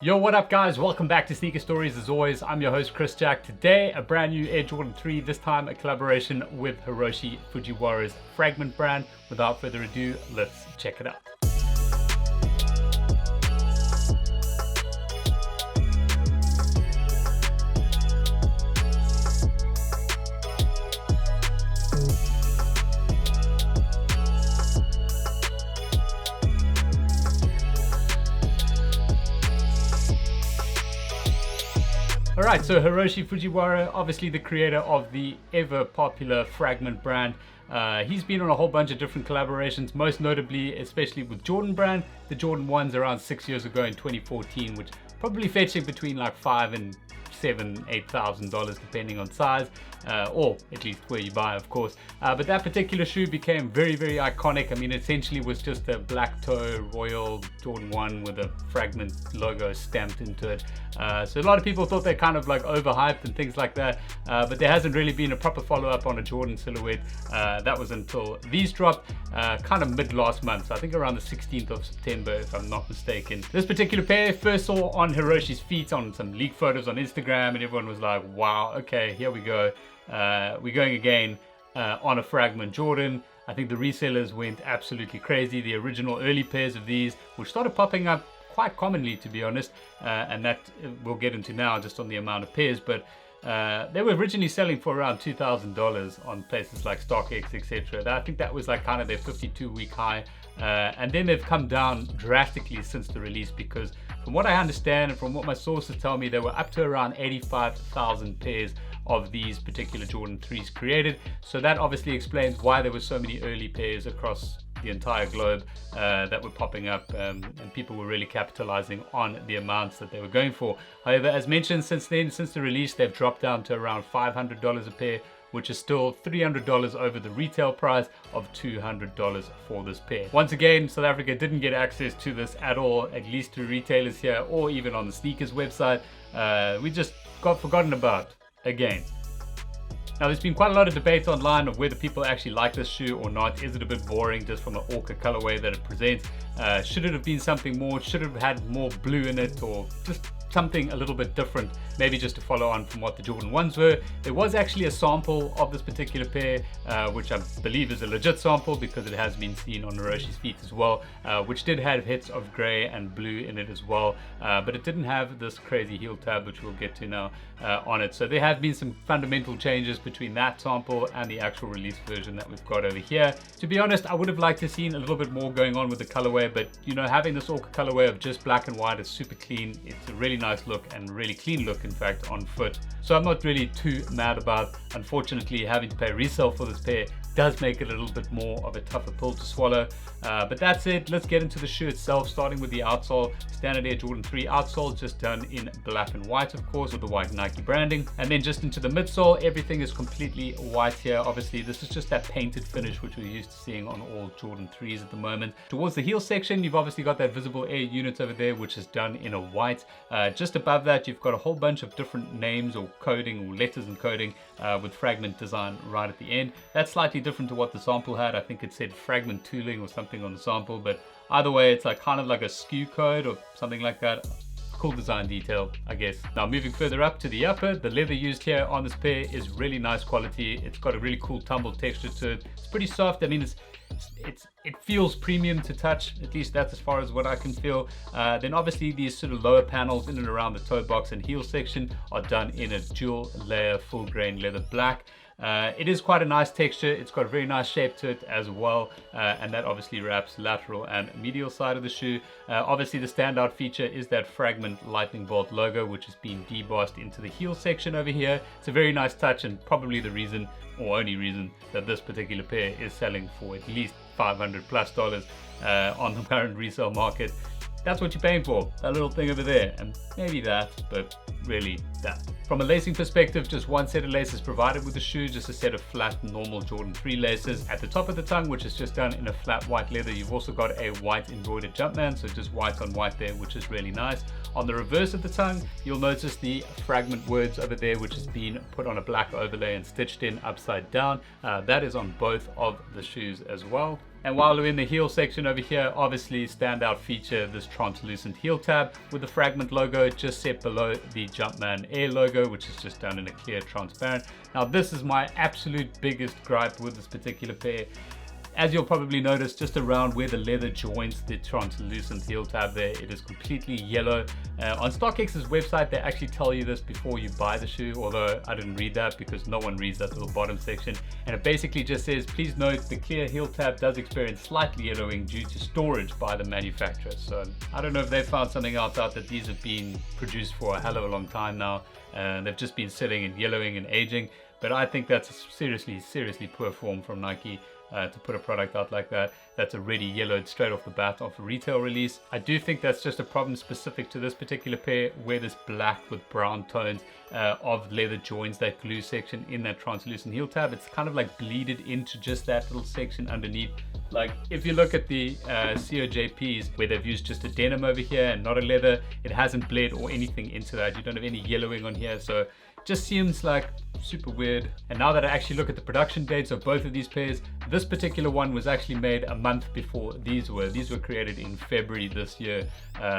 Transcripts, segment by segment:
Yo, what up guys? Welcome back to Sneaker Stories. As always, I'm your host Chris Jack. Today, a brand new Air Jordan 3, this time a collaboration with Hiroshi Fujiwara's Fragment brand. Without further ado, let's check it out. Alright, so Hiroshi Fujiwara, obviously the creator of the ever popular Fragment brand. He's been on a whole bunch of different collaborations, most notably, especially with Jordan brand. The Jordan 1s around 6 years ago in 2014, which probably fetching between like $5,000 and $8,000 depending on size, or at least where you buy, of course. But that particular shoe became very, very iconic. I mean, essentially was just a black toe Royal Jordan 1 with a Fragment logo stamped into it. So a lot of people thought they're kind of like overhyped and things like that, but there hasn't really been a proper follow-up on a Jordan silhouette. That was until these dropped kind of mid last month, so I think around the 16th of September if I'm not mistaken. This particular pair first saw on Hiroshi's feet on some leaked photos on Instagram, and everyone was like, wow, okay, here we go. We're going again on a Fragment Jordan. I think the resellers went absolutely crazy. The original early pairs of these, which started popping up quite commonly, to be honest, and that we'll get into now just on the amount of pairs, but they were originally selling for around $2,000 on places like StockX, etc. I think that was like kind of their 52-week high, and then they've come down drastically since the release, because from what I understand and from what my sources tell me, they were up to around 85,000 pairs of these particular Jordan 3s created. So that obviously explains why there were so many early pairs across the entire globe that were popping up, and people were really capitalizing on the amounts that they were going for. However, as mentioned, since then, since the release, they've dropped down to around $500 a pair, which is still $300 over the retail price of $200 for this pair. Once again, South Africa didn't get access to this at all, at least through retailers here or even on the sneakers website. We just got forgotten about again. Now, there's been quite a lot of debate online of whether people actually like this shoe or not. Is it a bit boring just from the orca colorway that it presents? Should it have been something more? Should it have had more blue in it, or just something a little bit different, maybe just to follow on from what the Jordan 1s were? There was actually a sample of this particular pair, which I believe is a legit sample because it has been seen on Hiroshi's feet as well, which did have hits of grey and blue in it as well, but it didn't have this crazy heel tab, which we'll get to now, on it. So there have been some fundamental changes between that sample and the actual release version that we've got over here. To be honest, I would have liked to seen a little bit more going on with the colorway, but you know, having this orca colorway of just black and white is super clean. It's a really nice look, and really clean look in fact, on foot. So I'm not really too mad about, unfortunately, having to pay resale for this pair. Does make it a little bit more of a tougher pill to swallow, but that's it. Let's get into the shoe itself, starting with the outsole. Standard Air Jordan 3 outsole, just done in black and white, of course, with the white Nike branding. And then just into the midsole, everything is completely white here. Obviously, this is just that painted finish which we're used to seeing on all Jordan 3s at the moment. Towards the heel section, you've obviously got that visible air unit over there, which is done in a white. Just above that, you've got a whole bunch of different names or coding, or letters and coding, with Fragment Design right at the end. That's slightly different to what the sample had. I think it said Fragment Tooling or something on the sample, but either way, it's like kind of like a SKU code or something like that. Cool design detail, I guess. Now, moving further up to the upper, the leather used here on this pair is really nice quality. It's got a really cool tumble texture to it. It's pretty soft. I mean, it feels premium to touch, at least that's as far as what I can feel. Then obviously these sort of lower panels in and around the toe box and heel section are done in a dual layer full grain leather black. It is quite a nice texture. It's got a very nice shape to it as well, and that obviously wraps lateral and medial side of the shoe. Obviously the standout feature is that Fragment lightning bolt logo, which has been debossed into the heel section over here. It's a very nice touch, and probably the reason, or only reason, that this particular pair is selling for at least $500+ on the current resale market. That's what you're paying for, that little thing over there, and maybe that, but really that. From a lacing perspective, just one set of laces provided with the shoe, just a set of flat normal Jordan 3 laces. At the top of the tongue, which is just done in a flat white leather, you've also got a white embroidered Jumpman, so just white on white there, which is really nice. On the reverse of the tongue, you'll notice the Fragment words over there, which has been put on a black overlay and stitched in upside down. That is on both of the shoes as well. And while we're in the heel section over here, obviously standout feature, this translucent heel tab with the Fragment logo just set below the Jumpman Air logo, which is just done in a clear transparent. Now this is my absolute biggest gripe with this particular pair. As you'll probably notice, just around where the leather joins the translucent heel tab there, it is completely yellow. On StockX's website, they actually tell you this before you buy the shoe, although I didn't read that because no one reads that little bottom section. And it basically just says, please note the clear heel tab does experience slightly yellowing due to storage by the manufacturer. So I don't know if they found something else out, that these have been produced for a hell of a long time now. They've just been sitting and yellowing and aging. But I think that's seriously poor form from Nike. To put a product out like that that's already yellowed straight off the bat of a retail release. I do think that's just a problem specific to this particular pair, where this black with brown tones of leather joins that glue section in that translucent heel tab. It's kind of like bleeded into just that little section underneath. Like if you look at the COJPs where they've used just a denim over here and not a leather, it hasn't bled or anything into that. You don't have any yellowing on here, so just seems like super weird. And now that I actually look at the production dates of both of these pairs, this particular one was actually made a month before these were. These were created in February this year.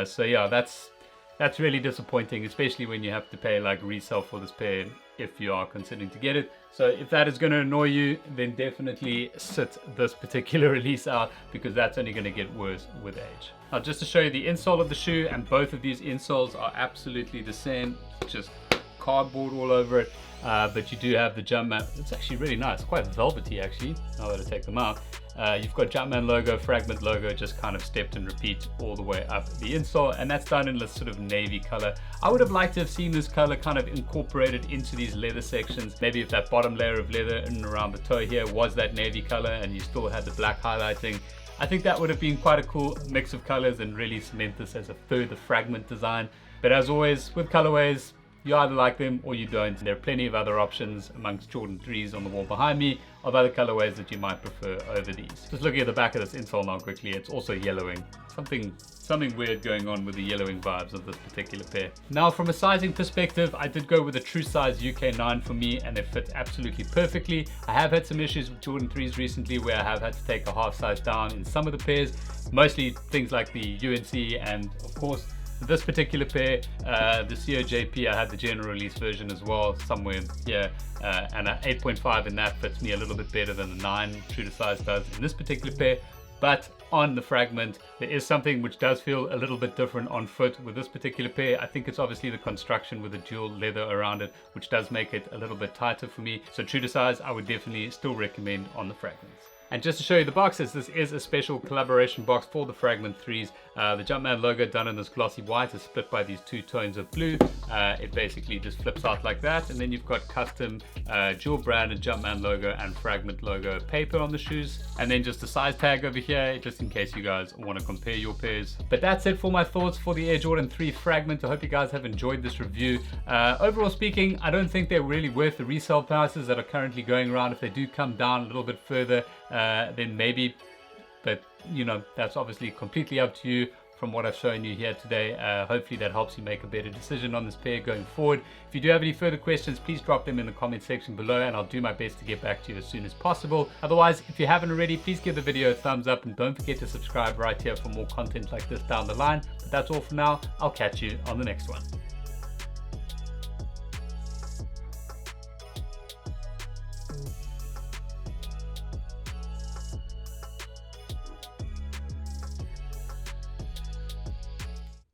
So yeah, that's really disappointing, especially when you have to pay like resale for this pair if you are considering to get it. So if that is going to annoy you, then definitely sit this particular release out, because that's only going to get worse with age. Now just to show you the insole of the shoe, and both of these insoles are absolutely the same, just cardboard all over it, but you do have the Jumpman. It's actually really nice, quite velvety actually, now that I take them out. You've got Jumpman logo, Fragment logo, just kind of stepped and repeat all the way up the insole, and that's done in this sort of navy color. I would have liked to have seen this color kind of incorporated into these leather sections. Maybe if that bottom layer of leather in and around the toe here was that navy color and you still had the black highlighting, I think that would have been quite a cool mix of colors and really cement this as a further Fragment design. But as always with colorways, you either like them or you don't. There are plenty of other options amongst Jordan 3s on the wall behind me of other colorways that you might prefer over these. Just looking at the back of this insole now quickly, it's also yellowing. Something weird going on with the yellowing vibes of this particular pair. Now from a sizing perspective, I did go with a true size UK 9 for me, and they fit absolutely perfectly. I have had some issues with Jordan 3s recently where I have had to take a half size down in some of the pairs, mostly things like the UNC, and of course this particular pair, the COJP, I had the general release version as well somewhere here, and an 8.5 in that fits me a little bit better than the 9 true to size does in this particular pair. But on the Fragment, there is something which does feel a little bit different on foot with this particular pair. I think it's obviously the construction with the dual leather around it, which does make it a little bit tighter for me. So true to size, I would definitely still recommend on the Fragments. And just to show you the boxes, this is a special collaboration box for the Fragment 3s. The Jumpman logo done in this glossy white is split by these two tones of blue. It basically just flips out like that, and then you've got custom dual brand and Jumpman logo and Fragment logo paper on the shoes, and then just a size tag over here just in case you guys want to compare your pairs. But that's it for my thoughts for the Air Jordan 3 Fragment. I hope you guys have enjoyed this review. Overall speaking, I don't think they're really worth the resale prices that are currently going around. If they do come down a little bit further, then maybe, but you know, that's obviously completely up to you. From what I've shown you here today, hopefully that helps you make a better decision on this pair going forward. If you do have any further questions, please drop them in the comment section below, and I'll do my best to get back to you as soon as possible. Otherwise, if you haven't already, please give the video a thumbs up, and don't forget to subscribe right here for more content like this down the line. But that's all for now. I'll catch you on the next one.